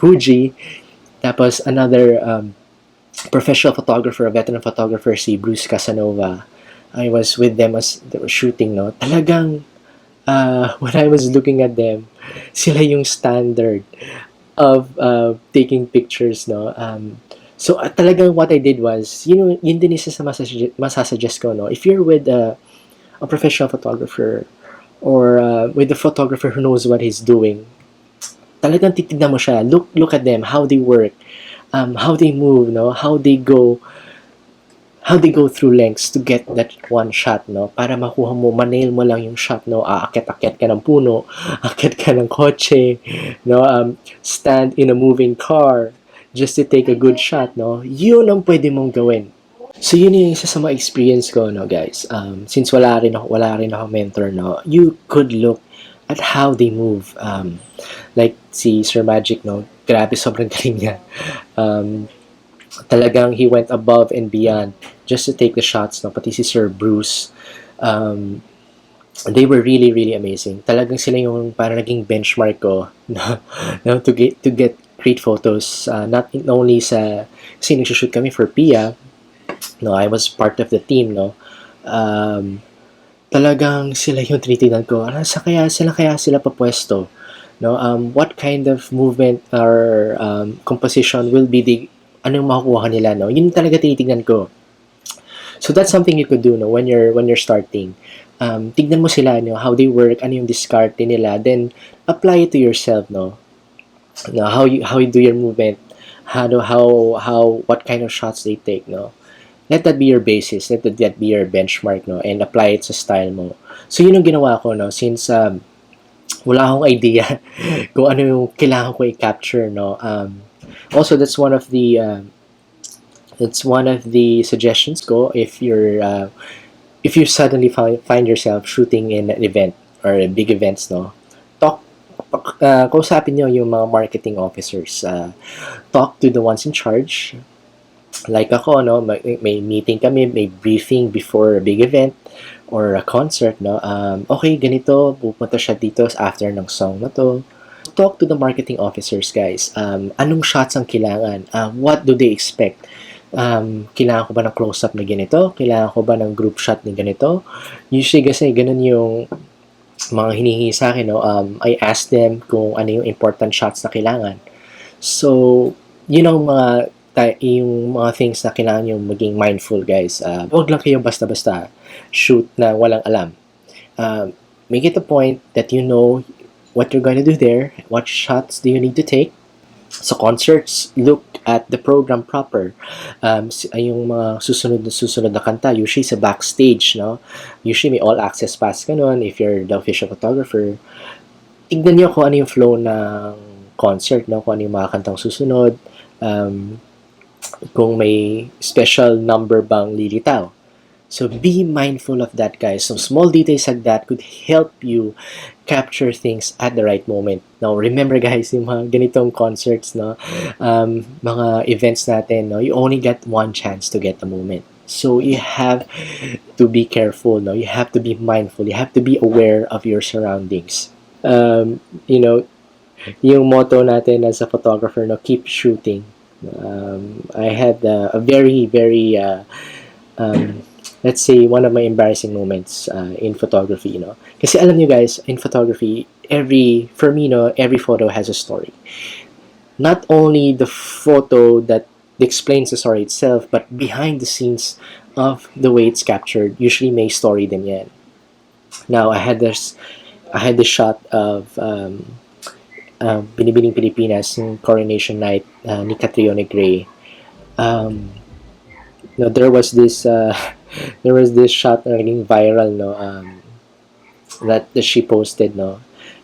Fuji. Tapos another professional photographer, a veteran photographer, si Bruce Casanova. I was with them as they were shooting, no? Talagang, when I was looking at them, sila yung standard of taking pictures, no? So, talagang what I did was, yun din isa sa masasuggest ko, no? If you're with a professional photographer or with a photographer who knows what he's doing, talagang titignan mo siya. Look at them, how they work, how they move, no? How they go through lengths to get that one shot, no? Para makuha mo, manail mo lang yung shot, no? Aakyat-akyat ka ng puno, akyat ka ng kotse, no? Stand in a moving car just to take a good shot, no? Yun ang pwede mong gawin. So yun yung isa sa mga experience ko, no, guys. Since wala rin ako mentor, no? You could look at how they move. Like si Sir Magic, no? Grabe, sobrang galing niya. Talagang he went above and beyond just to take the shots, no? Pati si Sir Bruce, they were really, really amazing. Talagang sila yung parang naging benchmark ko no, to get great photos. Not only kasi nagsushoot kami for Pia, no, I was part of the team, no. Talagang sila yung tinitingnan ko. Sila papwesto, no? What kind of movement or composition will be anong makukuha nila, no? Yun talaga tinitingnan ko. So that's something you could do, no, when you're starting. Tignan mo sila, no, how they work, ano yung discard nila, then apply it to yourself, no. No, how you do your movement, what kind of shots they take, no. Let that be your basis, let that be your benchmark, no, and apply it sa style mo. So yun yung ginawa ko, no, since wala akong idea kung ano yung kailangan ko i-capture, no. Also, that's one of the suggestions ko if you suddenly find yourself shooting in an event or big events, no. Kausapin nyo yung mga marketing officers. Talk to the ones in charge. Like ako, no, may meeting kami, may briefing before a big event or a concert, no. Okay, ganito, pupunta siya dito after ng song na to. Talk to the marketing officers, guys. Anong shots ang kailangan? What do they expect? Kailangan ko ba ng close-up na ganito? Kailangan ko ba ng group shot na ganito? Usually kasi ganun yung mga hinihingi sa akin, no? I ask them kung ano yung important shots na kailangan. So, yun ang yung mga things na kailangan yung maging mindful, guys. Huwag lang kayong basta-basta shoot na walang alam. Make it a point that you know what you're going to do there, what shots do you need to take. Sa concerts, look at the program proper. Yung mga susunod na kanta, usually sa backstage, no? Usually may all-access pass ka nun if you're the official photographer. Tignan nyo kung ano yung flow ng concert, no? Kung ano yung mga kantang susunod. Kung may special number bang lilitaw. So be mindful of that, guys. So small details like that could help you capture things at the right moment. Now, remember, guys, yung mga ganitong concerts, no, mga events natin, no, you only get one chance to get the moment. So you have to be careful, no? You have to be mindful. You have to be aware of your surroundings. You know, yung motto natin as a photographer, no, keep shooting. I had a very, very, um, let's say, one of my embarrassing moments in photography, you know. Kasi alam nyo guys, in photography, for me, no, every photo has a story. Not only the photo that explains the story itself, but behind the scenes of the way it's captured, usually may story din yan. Now, I had this shot of Binibining Pilipinas, yung coronation night ni Catriona Gray. No, there was this shot na naging viral, no, that she posted, no,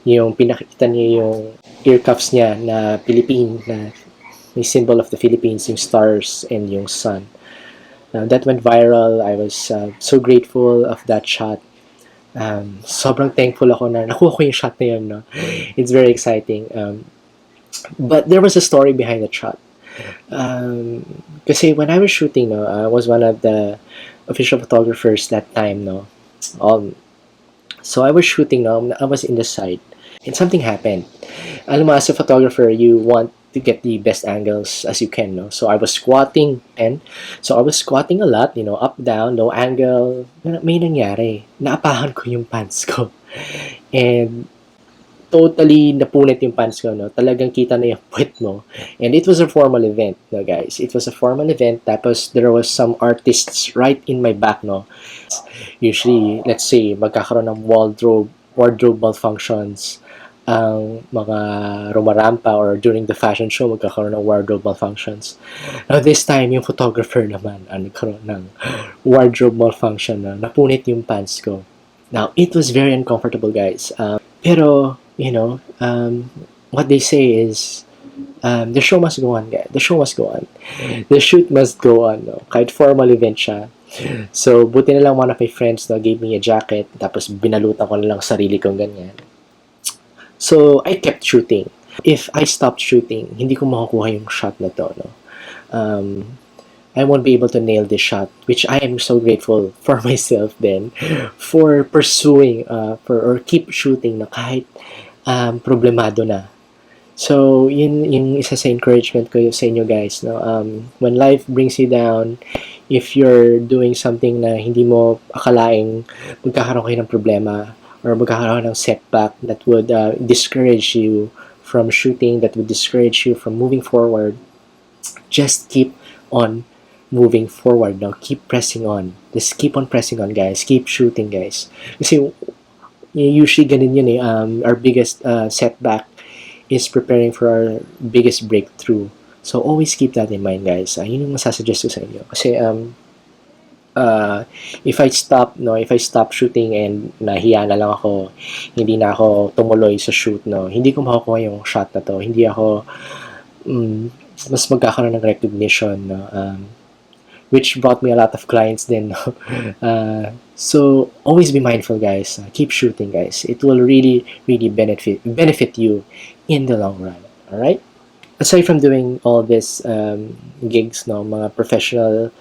yung pinakita niya yung ear cuffs niya na Philippine, na may symbol of the Philippines, yung stars and yung sun. Now, that went viral. I was so grateful of that shot. Sobrang thankful ako na nakuha ko yung shot na yun, no? It's very exciting. But there was a story behind the shot. Kasi when I was shooting, no, I was one of the official photographers that time, no. So I was shooting, no, I was in the side, and something happened. Alam mo, as a photographer, you want to get the best angles as you can, no. So I was squatting, a lot, you know, up, down, low angle. May nangyari. Naapahan ko yung pants ko. And totally napunit yung pants ko, no? Talagang kita na yung puwet mo. And it was a formal event, no, guys. It was a formal event. Tapos, there was some artists right in my back, no? Usually, let's say, magkakaroon ng wardrobe malfunctions ang mga rumarampa, or during the fashion show, magkakaroon ng wardrobe malfunctions. Now, this time, yung photographer naman, nagkaroon ng wardrobe malfunction na napunit yung pants ko. Now, it was very uncomfortable, guys. Pero, you know, what they say is, the show must go on, guys. The show must go on. The shoot must go on, no? Kahit formal event siya. So, buti na lang one of my friends, no, gave me a jacket, tapos binalutan ko na lang sarili kong ganyan. So, I kept shooting. If I stopped shooting, hindi ko makukuha yung shot na to, no? I won't be able to nail this shot, which I am so grateful for myself then, for pursuing, or keep shooting na kahit problemado na. So, yun yung isa sa encouragement ko sa inyo guys, no? When life brings you down, if you're doing something na hindi mo akalaing magkakaroon kayo ng problema, or magkakaroon ng setback that would discourage you from shooting, that would discourage you from moving forward, just keep on moving forward, no? Keep pressing on. Just keep on pressing on, guys. Keep shooting, guys. Kasi usually ganun yun eh. Our biggest setback is preparing for our biggest breakthrough. So always keep that in mind, guys. Yun yung masasuggest ko sa inyo. Kasi if I stop shooting and nahiya na lang ako, hindi na ako tumuloy sa shoot, no, hindi ko makukuha yung shot na to. Hindi ako mas magkakaroon ng recognition, no? Which brought me a lot of clients then, no? So always be mindful, guys. Keep shooting, guys. It will really benefit you in the long run. All right. Aside from doing all this gigs, no, mga professional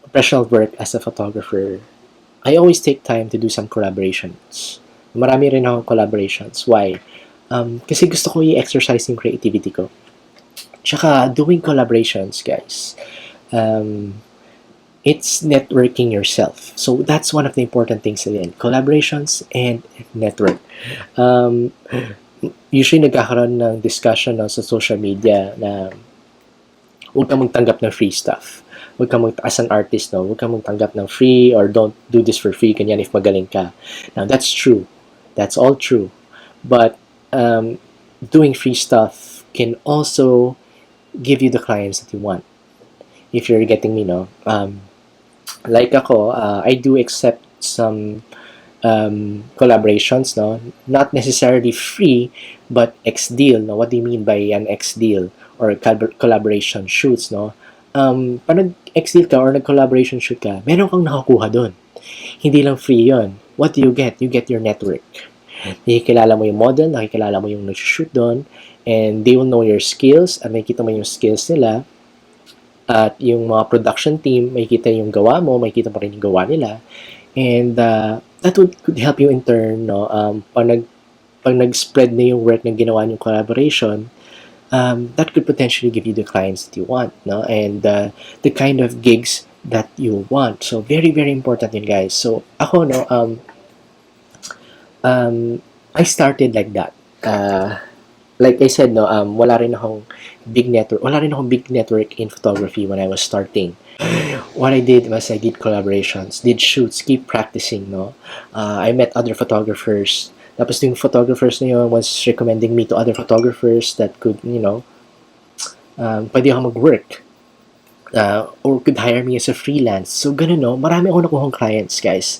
professional work as a photographer, I always take time to do some collaborations. Marami rin akong collaborations. Why? Kasi gusto ko i-exercise yung creativity ko. Tsaka, doing collaborations, guys, it's networking yourself. So, that's one of the important things again. Collaborations and network. Usually, nagkakaroon ng discussion sa social media na huwag kang magtanggap ng free stuff. Huwag kang as an artist, no? Huwag kang magtanggap ng free, or don't do this for free, kanyan if magaling ka. Now, that's true. That's all true. But, doing free stuff can also give you the clients that you want. If you're getting me, no? Like ako, I do accept some collaborations, no? Not necessarily free, but X-deal, no? What do you mean by an X-deal or collaboration shoots, no? Pag nag-X-deal ka or nag-collaboration shoot ka, meron kang nakakuha doon. Hindi lang free yon. What do you get? You get your network. Nakikilala mo yung model, nakikilala mo yung nag-shoot doon, and they will know your skills, at makikita mo yung skills nila, at yung mga production team, makikita yung gawa mo, makikita mo rin yung gawa nila, and that could help you in turn, no? Pag nag-spread na yung work na ginawa yung collaboration, that could potentially give you the clients that you want, no? And the kind of gigs that you want. So very very important yun, guys. So ako, no, I started like that. Like I said, no, wala rin akong big network in photography when I was starting. What I did was I did collaborations, did shoots, keep practicing, no. I met other photographers. Tapos yung photographers na yun was recommending me to other photographers that could, pwede ako mag-work. Or could hire me as a freelance. So, ganun, no? Marami ako nakuhang clients, guys,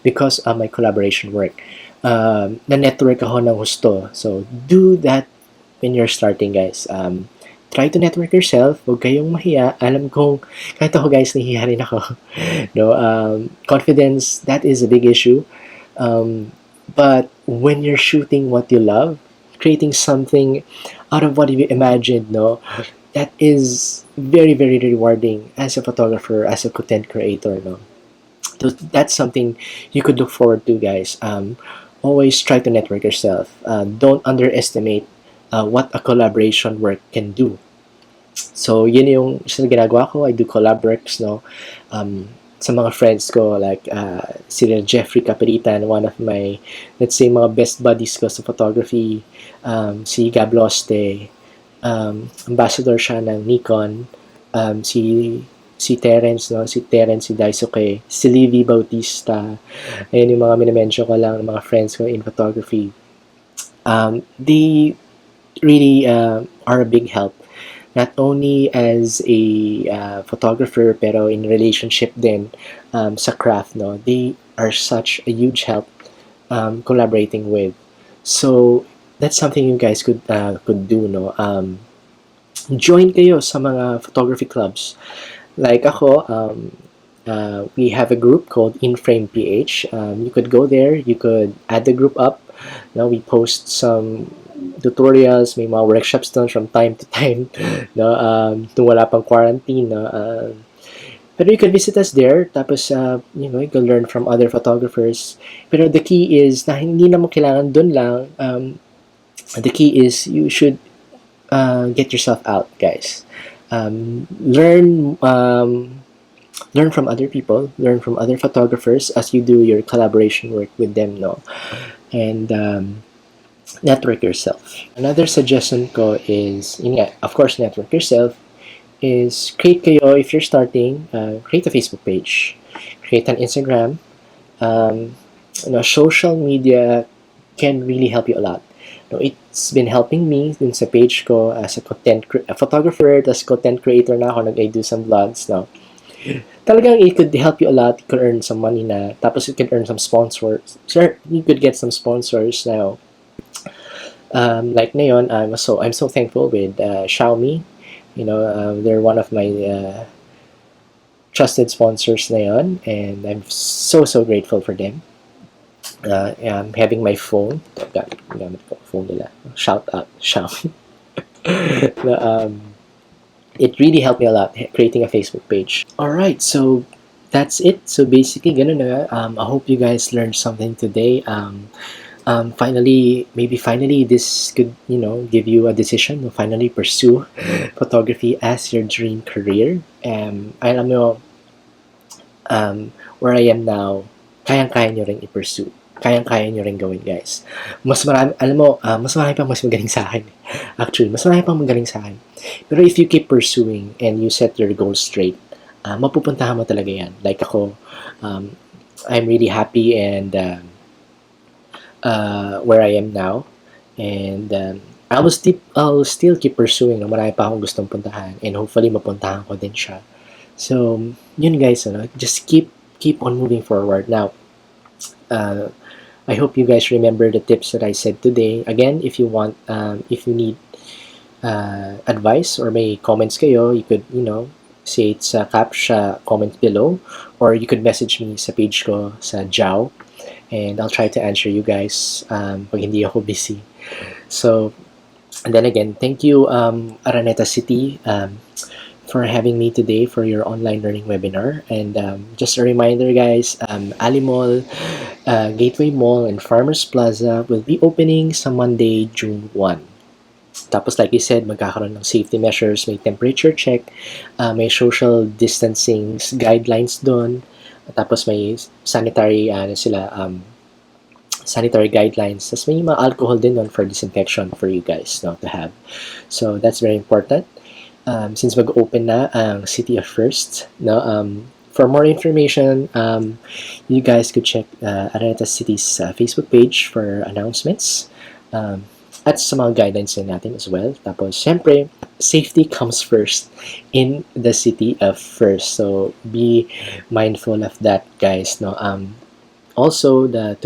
because of my collaboration work. Na-network ako ng gusto. So, do that when you're starting, guys. Try to network yourself. Huwag kayong mahiya. Alam kong, kahit ako, guys, nahihiya rin ako. No, confidence, that is a big issue. But when you're shooting what you love, creating something out of what you imagined, no, that is very, very rewarding as a photographer, as a content creator, no. So that's something you could look forward to, guys. Always try to network yourself. Don't underestimate what a collaboration work can do. So, yun yung isa na ginagawa ko. I do collab works, no. Sa mga friends ko, like sila Jeffrey Caperitan, one of my, let's say, mga best buddies ko sa photography, si Gab Loste, ambassador siya ng Nikon, si Terence, no, si Daisuke, si Livy Bautista, ayun yung mga minamention ko lang, mga friends ko in photography. They really are a big help, not only as a photographer, pero in relationship din sa craft, no. They are such a huge help collaborating with. So that's something you guys could do, no. Join kayo sa mga photography clubs. Like ako, we have a group called InFrame PH. You could go there, you could add the group up. Now we post some tutorials, may mga workshops doon from time to time, no, kung wala pang quarantine, no. Pero you could visit us there, tapos you can learn from other photographers. Pero the key is na hindi na mo kailangan doon lang. The key is you should get yourself out, guys. Learn from other people, learn from other photographers as you do your collaboration work with them, no. And network yourself. Another suggestion ko is, of course, network yourself, is create kayo, if you're starting, create a Facebook page, create an Instagram. Social media can really help you a lot. No, it's been helping me dun sa page ko as a photographer, tas content creator na ako, I do some vlogs, no. Talagang it could help you a lot. You could earn some money na, tapos you could earn some sponsors. Sure, you could get some sponsors now. Like ngayon, I'm so thankful with Xiaomi. They're one of my trusted sponsors na yon, and I'm so grateful for them. I'm having my phone. Gamit ko phone nila. Shout out, Xiaomi. It really helped me a lot creating a Facebook page. Alright, so that's it. So basically, ganun na. I hope you guys learned something today. Finally, this could, give you a decision to finally pursue photography as your dream career. Alam nyo, where I am now, kayang-kaya nyo rin i-pursue. Kayang-kaya nyo rin gawin, guys. Mas marami pang mas magaling sa akin. Actually, mas marami pang magaling sa akin. Pero if you keep pursuing and you set your goals straight, mapupuntahan mo talaga yan. Like ako, I'm really happy and where I am now, and I'll still keep pursuing. Marami pa akong gustong puntahan, and hopefully mapuntahan ko din siya. So yun, guys, just keep on moving forward. Now, I hope you guys remember the tips that I said today. Again, if you need advice or may comments kayo, you could say it sa comment below, or you could message me sa page ko sa Jao, and I'll try to answer you guys pag hindi ako busy. So, and then again, thank you, Araneta City, for having me today for your online learning webinar. And just a reminder, guys, Ali Mall, Gateway Mall, and Farmers Plaza will be opening sa Monday, June 1. Tapos, like you said, magkakaroon ng safety measures, may temperature check, may social distancing guidelines doon, tapos may sanitary, sanitary guidelines. Tapos may mga alcohol din doon for disinfection for you guys to have. So, that's very important. Since mag-open na ang City of First, for more information, you guys could check Araneta City's Facebook page for announcements. At sa mga guidelines din natin as well. Tapos, syempre, safety comes first in the City of First. So, be mindful of that, guys. Also, the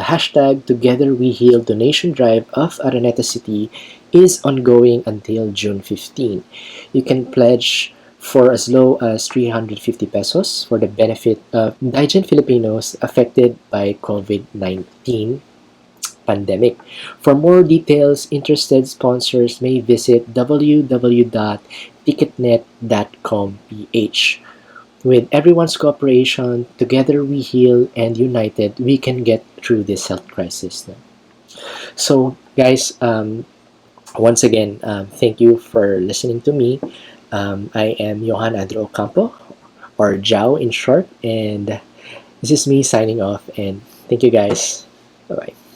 hashtag Together We Heal donation drive of Araneta City is ongoing until June 15. You can pledge for as low as 350 pesos for the benefit of indigent Filipinos affected by COVID-19 pandemic. For more details, interested sponsors may visit www.ticketnet.com.ph. With everyone's cooperation, together we heal, and united, we can get through this health crisis. So, guys, once again, thank you for listening to me. I am Johan Andrew Ocampo, or Jao in short, and this is me signing off, and thank you guys. Bye-bye.